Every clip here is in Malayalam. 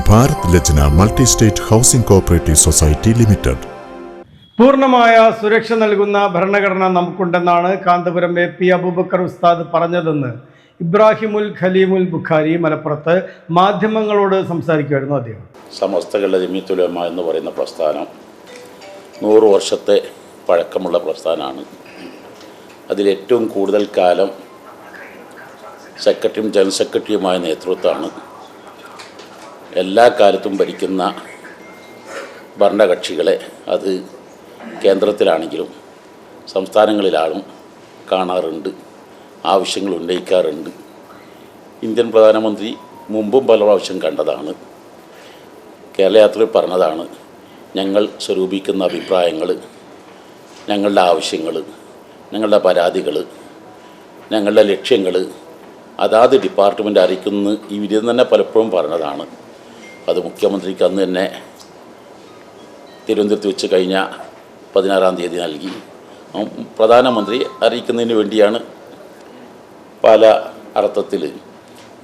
Bharat Lajna multi state housing cooperative society limited. പൂർണ്ണമായ സുരക്ഷ നൽകുന്ന ഭരണഘടന നമുക്കുണ്ടെന്നാണ് കാന്തപുരം AP അബൂബക്കർ ഉസ്താദ് പറഞ്ഞതെന്ന് ഇബ്രാഹിമുൽ ഖലീമുൽ ബുഖാരി മലപ്പുറത്ത് മാധ്യമങ്ങളോട് സംസാരിക്കുകയായിരുന്നു അദ്ദേഹം. സമസ്തകളുടെ ജമീഅത്തുൽ ഉലമ എന്ന് പറയുന്ന പ്രസ്ഥാനം 100 വർഷത്തെ പഴക്കമുള്ള പ്രസ്ഥാനമാണ്. അതിലേറ്റവും കൂടുതൽ കാലം സെക്രട്ടറിയും ജനറൽ സെക്രട്ടറിയുമായ നേതൃത്വമാണ്. എല്ലാ കാലത്തും ഭരിക്കുന്ന ഭരണകക്ഷികളെ അത് കേന്ദ്രത്തിലാണെങ്കിലും സംസ്ഥാനങ്ങളിലാളും കാണാറുണ്ട്, ആവശ്യങ്ങൾ ഉന്നയിക്കാറുണ്ട്. ഇന്ത്യൻ പ്രധാനമന്ത്രി മുമ്പും പല പ്രാവശ്യം കണ്ടതാണ്, കേരള യാത്രയിൽ പറഞ്ഞതാണ്. ഞങ്ങൾ സ്വരൂപിക്കുന്ന അഭിപ്രായങ്ങൾ, ഞങ്ങളുടെ ആവശ്യങ്ങൾ, ഞങ്ങളുടെ പരാതികൾ, ഞങ്ങളുടെ ലക്ഷ്യങ്ങൾ അതാത് ഡിപ്പാർട്ട്മെൻറ്റ് അറിയിക്കുന്നു ഇവർ തന്നെ പലപ്പോഴും പറഞ്ഞതാണ്. അത് മുഖ്യമന്ത്രിക്ക് അന്ന് തന്നെ തിരുവനന്തപുരത്ത് വെച്ച് കഴിഞ്ഞ 16-ാം തീയതി നൽകി. പ്രധാനമന്ത്രി അറിയിക്കുന്നതിന് വേണ്ടിയാണ് പല അർത്ഥത്തിൽ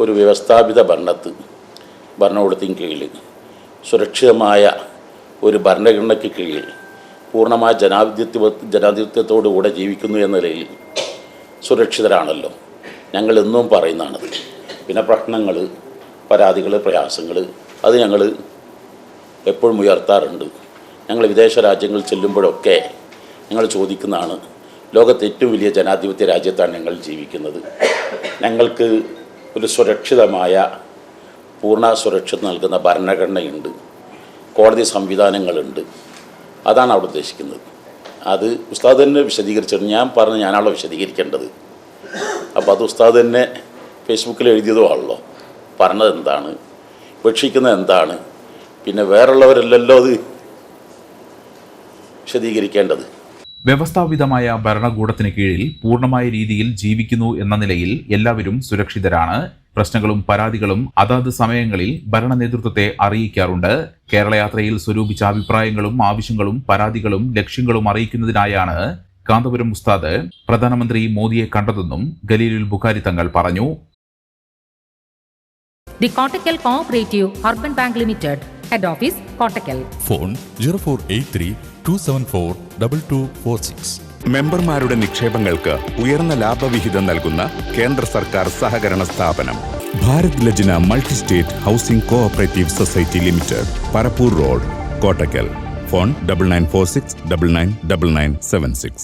ഒരു വ്യവസ്ഥാപിത ഭരണകൂടത്തിന് കീഴിൽ സുരക്ഷിതമായ ഒരു ഭരണഘടനയ്ക്ക് കീഴിൽ പൂർണ്ണമായ ജനാധിപത്യത്തോടുകൂടെ ജീവിക്കുന്നു എന്ന നിലയിൽ സുരക്ഷിതരാണല്ലോ ഞങ്ങൾ എന്നും പറയുന്നതാണത്. പിന്നെ പ്രശ്നങ്ങൾ, പരാതികൾ, പ്രയാസങ്ങൾ അത് ഞങ്ങൾ എപ്പോഴും ഉയർത്താറുണ്ട്. ഞങ്ങൾ വിദേശ രാജ്യങ്ങളിൽ ചെല്ലുമ്പോഴൊക്കെ ഞങ്ങൾ ചോദിക്കുന്നതാണ്, ലോകത്തെ ഏറ്റവും വലിയ ജനാധിപത്യ രാജ്യത്താണ് ഞങ്ങൾ ജീവിക്കുന്നത്. ഞങ്ങൾക്ക് ഒരു സുരക്ഷിതമായ പൂർണ്ണ സുരക്ഷ നൽകുന്ന ഭരണഘടനയുണ്ട്, കോടതി സംവിധാനങ്ങളുണ്ട്. അതാണ് അവിടെ ഉദ്ദേശിക്കുന്നത്. അത് ഉസ്താദ് തന്നെ വിശദീകരിച്ചിട്ട് ഞാനാണല്ലോ വിശദീകരിക്കേണ്ടത്. അപ്പോൾ അത് ഉസ്താദ് തന്നെ ഫേസ്ബുക്കിൽ എഴുതിയതോ ആണല്ലോ. പറഞ്ഞത് എന്താണ്, ഉപേക്ഷിക്കുന്നത് എന്താണ്, പിന്നെ വേറുള്ളവരല്ലല്ലോ അത് വിശദീകരിക്കേണ്ടത്. വ്യവസ്ഥാപിതമായ ഭരണകൂടത്തിന് കീഴിൽ പൂർണ്ണമായ രീതിയിൽ ജീവിക്കുന്നു എന്ന നിലയിൽ എല്ലാവരും സുരക്ഷിതരാണ്. പ്രശ്നങ്ങളും പരാതികളും അതാത് സമയങ്ങളിൽ ഭരണ നേതൃത്വത്തെ അറിയിക്കാറുണ്ട്. കേരള യാത്രയിൽ സ്വരൂപിച്ച അഭിപ്രായങ്ങളും ആവശ്യങ്ങളും പരാതികളും ലക്ഷ്യങ്ങളും അറിയിക്കുന്നതിനായാണ് കാന്തപുരം ഉസ്താദ് പ്രധാനമന്ത്രി മോദിയെ കണ്ടതെന്നും ഖലീലുൽ ബുഖാരി തങ്ങൾ പറഞ്ഞു. The Kottakkal Cooperative Urban Bank Limited, Head Office, Kottakkal. Phone 0483-274-2246. മെമ്പർമാരുടെ നിക്ഷേപങ്ങൾക്ക് ഉയർന്ന ലാഭവിഹിതം നൽകുന്ന കേന്ദ്ര സർക്കാർ സഹകരണ സ്ഥാപനം Bharat Lajna multi state housing cooperative society limited, Parappur road, Kottakkal. Phone 9946999976.